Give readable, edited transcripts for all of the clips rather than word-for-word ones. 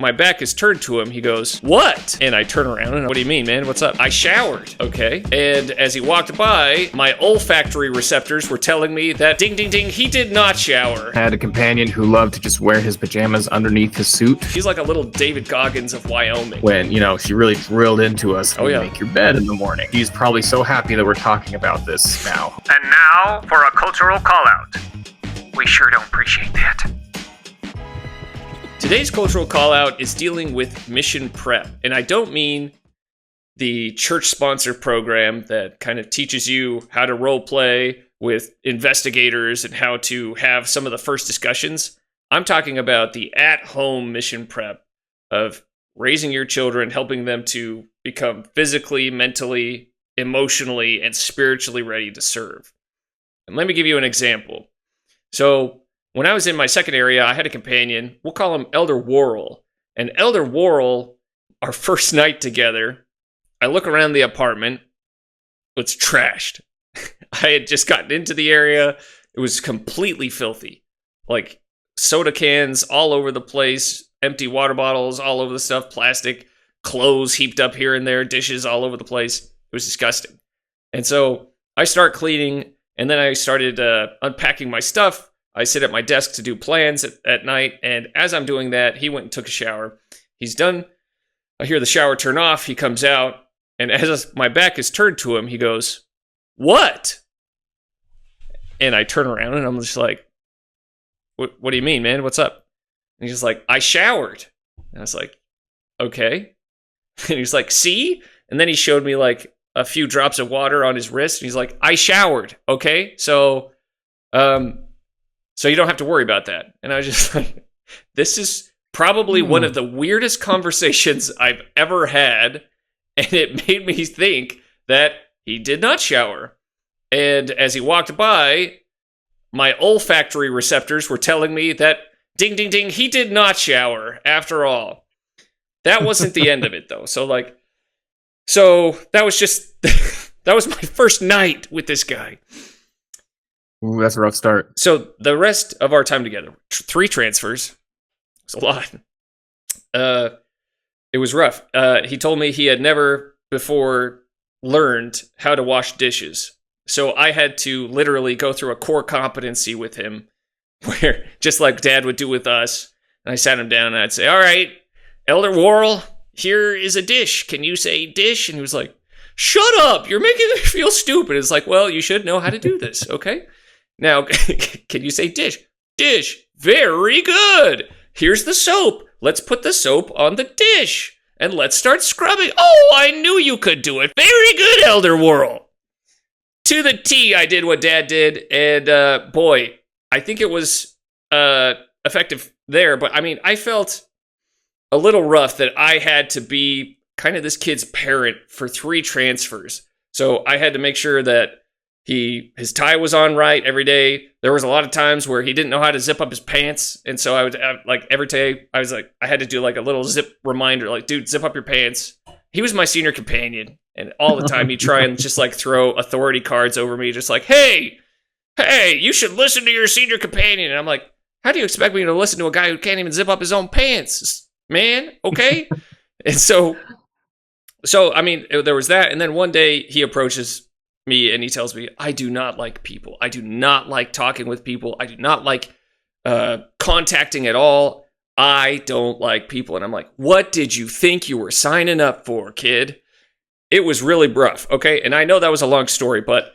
my back is turned to him, he goes, "What?" And I turn around and, "What do you mean, man? What's up?" "I showered." "Okay." And as he walked by, my olfactory receptors were telling me that ding, ding, ding, he did not shower. I had a companion who loved to just wear his pajamas underneath his suit. He's like a little David Goggins of Wyoming. When, she really drilled into us. Oh, yeah. Make your bed in the morning. He's probably so happy that we're talking about this now. And now for a cultural callout. We sure don't appreciate that. Today's cultural callout is dealing with mission prep. And I don't mean the church-sponsored program that kind of teaches you how to role play with investigators and how to have some of the first discussions. I'm talking about the at-home mission prep of raising your children, helping them to become physically, mentally, emotionally, and spiritually ready to serve. And let me give you an example. So when I was in my second area, I had a companion. We'll call him Elder Worrell. And Elder Worrell, our first night together, I look around the apartment. It's trashed. I had just gotten into the area. It was completely filthy. Like soda cans all over the place, empty water bottles all over the stuff, plastic, clothes heaped up here and there, dishes all over the place. It was disgusting. And so I start cleaning, and then I started unpacking my stuff. I sit at my desk to do plans at night, and as I'm doing that, he went and took a shower. He's done. I hear the shower turn off. He comes out, and as my back is turned to him, he goes, "What?" And I turn around, and I'm just like, What do you mean, man? What's up?" And he's just like, "I showered." And I was like, "Okay." And he's like, "See?" And then he showed me like a few drops of water on his wrist, and he's like, "I showered." "Okay, so you don't have to worry about that." And I was just like, this is probably one of the weirdest conversations I've ever had. And it made me think that he did not shower. And as he walked by, my olfactory receptors were telling me that ding, ding, ding, he did not shower after all. That wasn't the end of it, though. So that was just, that was my first night with this guy. Ooh, that's a rough start. So the rest of our time together, 3 transfers. It's a lot. It was rough. He told me he had never before learned how to wash dishes. So I had to literally go through a core competency with him, where just like Dad would do with us. And I sat him down and I'd say, "All right, Elder Worrell, here is a dish. Can you say dish?" And he was like, "Shut up. You're making me feel stupid." It's like, well, you should know how to do this, okay? Now, can you say dish? Dish. Very good. Here's the soap. Let's put the soap on the dish. And let's start scrubbing. Oh, I knew you could do it. Very good, Elder Worrell. To the T, I did what Dad did. And boy, I think it was effective there. But I mean, I felt a little rough that I had to be kind of this kid's parent for 3 transfers. So I had to make sure that his tie was on right every day. There was a lot of times where he didn't know how to zip up his pants. And so I would like every day I had to do like a little zip reminder, like, dude, zip up your pants. He was my senior companion. And all the time he'd try and just like throw authority cards over me, just like, hey, you should listen to your senior companion. And I'm like, how do you expect me to listen to a guy who can't even zip up his own pants, man? Okay. And so, I mean, there was that. And then one day he approaches me and he tells me, "I do not like people. I do not like talking with people. I do not like contacting at all. I don't like people." And I'm like, what did you think you were signing up for, kid? It was really rough, okay? And I know that was a long story, but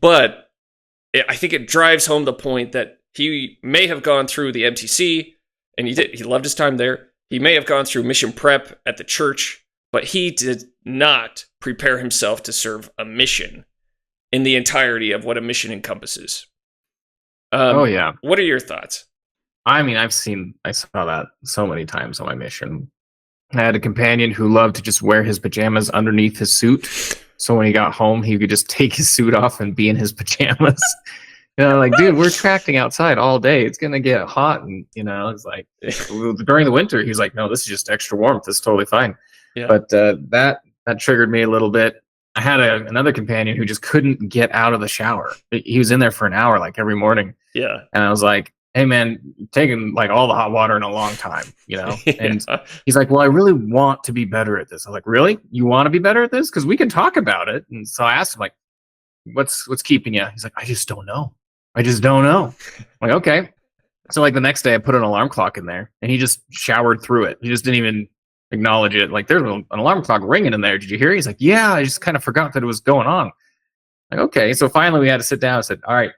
I think it drives home the point that he may have gone through the MTC, and he did. He loved his time there. He may have gone through mission prep at the church, but he did not prepare himself to serve a mission in the entirety of what a mission encompasses. Oh, yeah. What are your thoughts? I mean, I saw that so many times on my mission. I had a companion who loved to just wear his pajamas underneath his suit. So when he got home, he could just take his suit off and be in his pajamas. Like, dude, we're tracking outside all day. It's going to get hot. And, it's like, during the winter, he's like, no, this is just extra warmth. It's totally fine. Yeah. But that triggered me a little bit. I had another companion who just couldn't get out of the shower. He was in there for an hour, like every morning. Yeah. And I was like, hey man, taking like all the hot water in a long time, And Yeah. he's like, well, I really want to be better at this. I was like, really? You want to be better at this? Because we can talk about it. And so I asked him, like, what's keeping you? He's like, I just don't know. I just don't know. I'm like, okay. So like the next day I put an alarm clock in there and he just showered through it. He just didn't even acknowledge it. Like, there's an alarm clock ringing in there. Did you hear it? He's like, yeah, I just kind of forgot that it was going on. Like, okay. So finally we had to sit down and said, all right,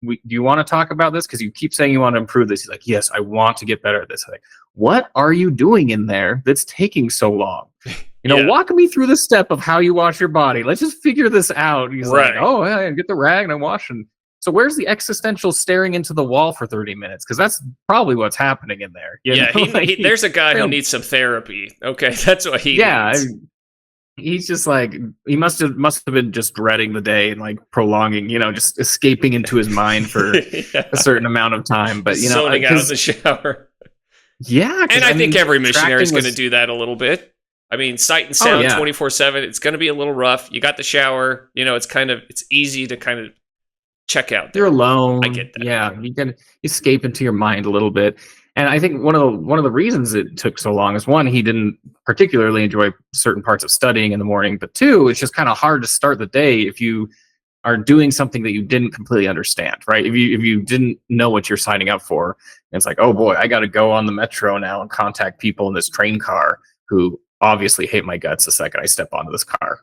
do you want to talk about this? Because you keep saying you want to improve this. He's like, yes, I want to get better at this. I'm like, what are you doing in there that's taking so long? Yeah. Walk me through the step of how you wash your body. Let's just figure this out. He's Right. like, oh, yeah, get the rag and I wash. And so where's the existential staring into the wall for 30 minutes? Because that's probably what's happening in there. Yeah, there's a guy who needs some therapy. Okay, that's what he needs. He's just like, he must have been just dreading the day and like prolonging, just escaping into his mind for Yeah. a certain amount of time. But zoning out of the shower. Yeah, and I think every missionary is going to do that a little bit. I mean, sight and sound 24/7. It's going to be a little rough. You got the shower. It's easy to kind of check out there. You're alone. I get that. Yeah, you can escape into your mind a little bit. And I think one of the reasons it took so long is, one, he didn't particularly enjoy certain parts of studying in the morning, but two, it's just kind of hard to start the day if you are doing something that you didn't completely understand, right? If you didn't know what you're signing up for, and it's like, oh boy, I got to go on the metro now and contact people in this train car who obviously hate my guts the second I step onto this car.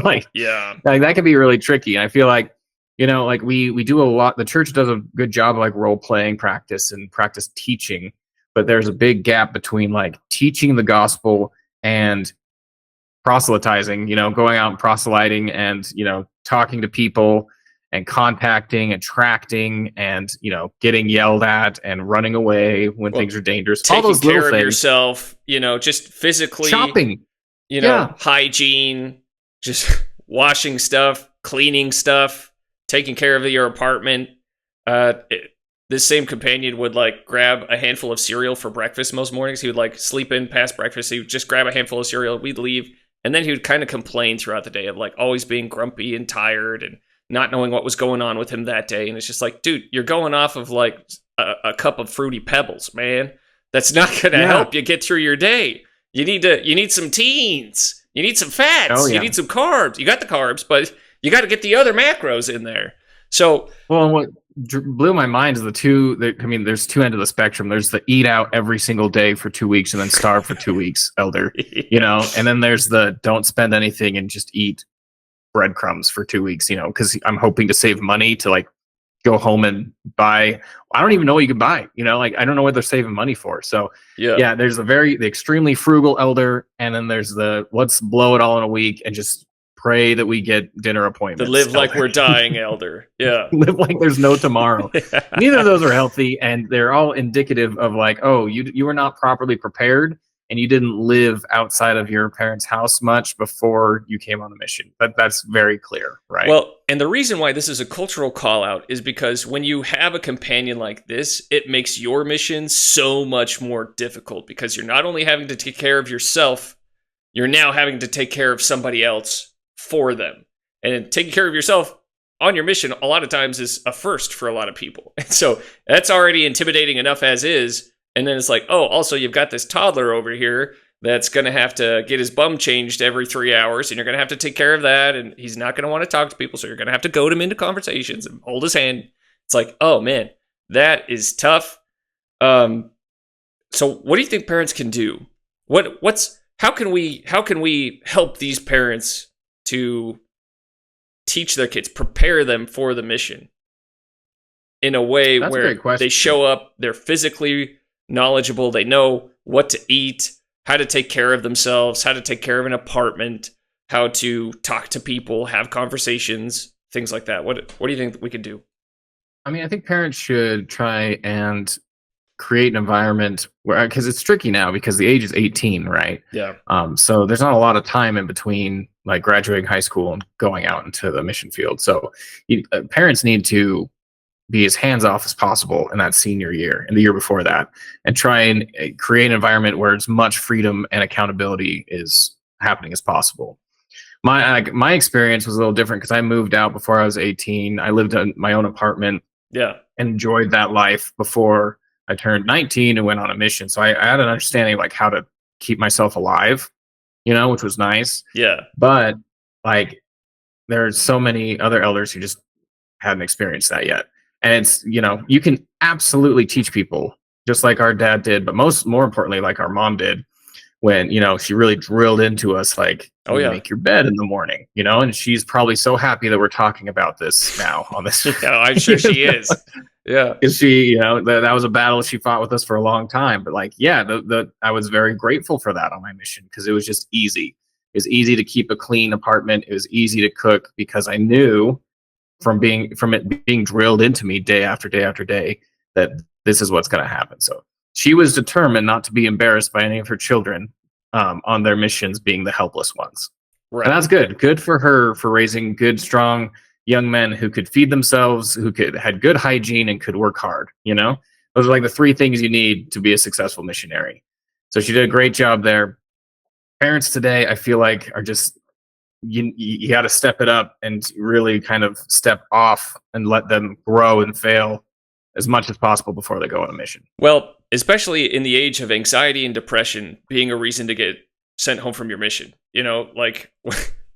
Like that can be really tricky. And I feel like, like we do a lot. The church does a good job of like role playing practice and practice teaching, but there's a big gap between like teaching the gospel and proselytizing, going out and proselyting and, talking to people and contacting, attracting, and, getting yelled at and running away when things are dangerous. Taking all those care little of things. yourself, just physically. Shopping. Hygiene, just washing stuff, cleaning stuff, taking care of your apartment. This same companion would like grab a handful of cereal for breakfast most mornings. He would like sleep in past breakfast. He would just grab a handful of cereal. We'd leave. And then he would kind of complain throughout the day of like always being grumpy and tired and not knowing what was going on with him that day. And it's just like, dude, you're going off of like a cup of Fruity Pebbles, man. That's not going to help you get through your day. You need some teens. You need some fats. You need some carbs. You got the carbs, but you got to get the other macros in there. So, well, what blew my mind is there's two ends of the spectrum. There's the eat out every single day for 2 weeks and then starve for 2 weeks, elder, and then there's the don't spend anything and just eat breadcrumbs for 2 weeks, because I'm hoping to save money to like go home and buy. I don't even know what you can buy, I don't know what they're saving money for. So there's the extremely frugal elder, and then there's the let's blow it all in a week and just pray that we get dinner appointments. To live like we're dying, elder. Yeah. Live like there's no tomorrow. Neither of those are healthy, and they're all indicative of like, oh, you were not properly prepared, and you didn't live outside of your parents' house much before you came on the mission. That's very clear, right? Well, and the reason why this is a cultural call out is because when you have a companion like this, it makes your mission so much more difficult, because you're not only having to take care of yourself, you're now having to take care of somebody else for them. And taking care of yourself on your mission a lot of times is a first for a lot of people. And so that's already intimidating enough as is. And then it's like, oh, also you've got this toddler over here that's going to have to get his bum changed every 3 hours, and you're going to have to take care of that, and he's not going to want to talk to people, so you're going to have to goad him into conversations and hold his hand. It's like, oh man, that is tough. So what do you think parents can do? How can we help these parents to teach their kids, prepare them for the mission in a way where they show up, they're physically knowledgeable, they know what to eat, how to take care of themselves, how to take care of an apartment, how to talk to people, have conversations, things like that. What do you think we could do? I mean, I think parents should try and create an environment where, because it's tricky now because the age is 18, right? Yeah. So there's not a lot of time in between like graduating high school and going out into the mission field. So parents need to be as hands-off as possible in that senior year and the year before that, and try and create an environment where as much freedom and accountability is happening as possible. My experience was a little different because I moved out before I was 18. I lived in my own apartment. Yeah. enjoyed that life before I turned 19 and went on a mission. So I had an understanding of like how to keep myself alive, which was nice. Yeah. But like there's so many other elders who just hadn't experienced that yet. And it's, you can absolutely teach people just like our dad did, but more importantly, like our mom did when, she really drilled into us, like, Oh, yeah. make your bed in the morning, and she's probably so happy that we're talking about this now on this. Yeah, I'm sure she is. Yeah. Because she, that was a battle she fought with us for a long time. But like, yeah, I was very grateful for that on my mission because it was just easy. It was easy to keep a clean apartment. It was easy to cook because I knew from it being drilled into me day after day after day that this is what's going to happen. So she was determined not to be embarrassed by any of her children on their missions being the helpless ones. Right. And that's good. Good for her for raising good, strong young men who could feed themselves, who had good hygiene and could work hard. Those are like the three things you need to be a successful missionary. So she did a great job there. Parents today, I feel like, are just, you got to step it up and really kind of step off and let them grow and fail as much as possible before they go on a mission. Well, especially in the age of anxiety and depression being a reason to get sent home from your mission. Like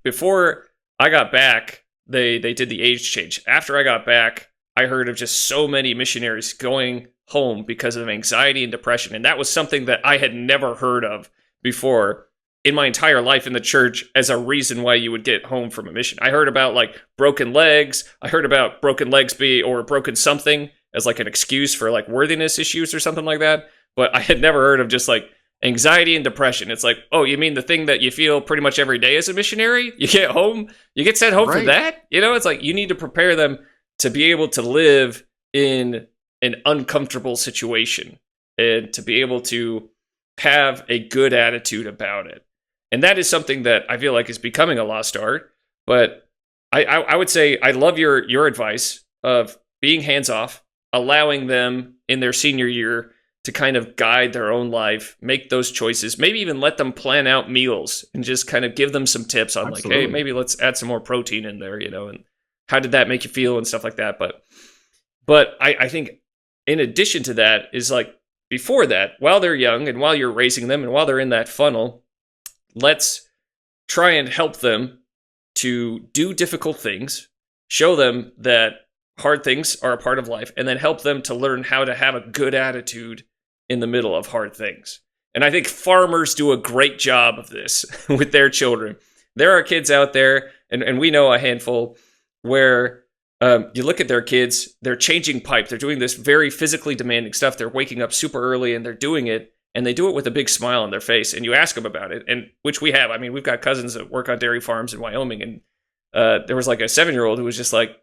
before I got back, they did the age change. After I got back, I heard of just so many missionaries going home because of anxiety and depression. And that was something that I had never heard of before in my entire life in the church as a reason why you would get home from a mission. I heard about like broken legs. I heard about broken legs or broken something as like an excuse for like worthiness issues or something like that. But I had never heard of just like anxiety and depression. It's like, oh, you mean the thing that you feel pretty much every day as a missionary? You get home, you get sent home for that? It's like you need to prepare them to be able to live in an uncomfortable situation and to be able to have a good attitude about it. And that is something that I feel like is becoming a lost art. But I would say I love your advice of being hands-off, allowing them in their senior year to kind of guide their own life, make those choices, maybe even let them plan out meals and just kind of give them some tips on like, hey, maybe let's add some more protein in there, and how did that make you feel and stuff like that. But I think in addition to that is like before that, while they're young and while you're raising them and while they're in that funnel, let's try and help them to do difficult things, show them that hard things are a part of life, and then help them to learn how to have a good attitude in the middle of hard things. And I think farmers do a great job of this with their children. There are kids out there, and we know a handful, where you look at their kids, they're changing pipe, they're doing this very physically demanding stuff, they're waking up super early and they're doing it, and they do it with a big smile on their face, and you ask them about it, and which we have. I mean, we've got cousins that work on dairy farms in Wyoming, and there was like a 7-year-old who was just like,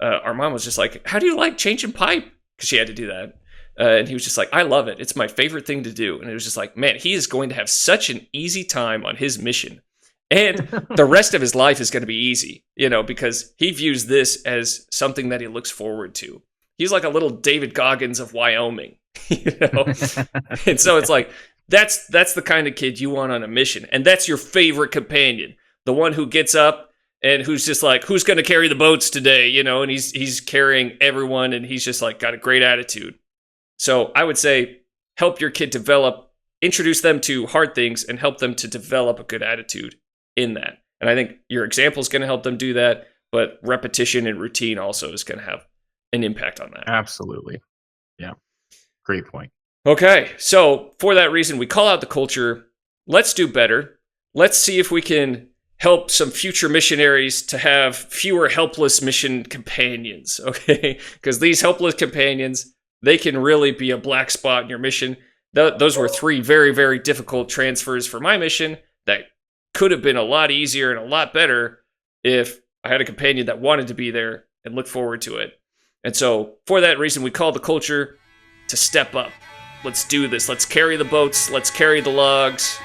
our mom was just like, how do you like changing pipe? Because she had to do that. And he was just like, I love it. It's my favorite thing to do. And it was just like, man, he is going to have such an easy time on his mission. And the rest of his life is going to be easy, because he views this as something that he looks forward to. He's like a little David Goggins of Wyoming, And so it's like, that's the kind of kid you want on a mission. And that's your favorite companion. The one who gets up and who's just like, who's going to carry the boats today? And he's carrying everyone, and he's just like got a great attitude. So I would say help your kid introduce them to hard things and help them to develop a good attitude in that. And I think your example is going to help them do that, but repetition and routine also is going to have an impact on that. Absolutely. Yeah. Great point. Okay. So for that reason, we call out the culture. Let's do better. Let's see if we can help some future missionaries to have fewer helpless mission companions. Okay. Because these helpless companions, they can really be a black spot in your mission. Those were 3 very, very difficult transfers for my mission that could have been a lot easier and a lot better if I had a companion that wanted to be there and look forward to it. And so for that reason, we call the culture to step up. Let's do this. Let's carry the boats. Let's carry the logs.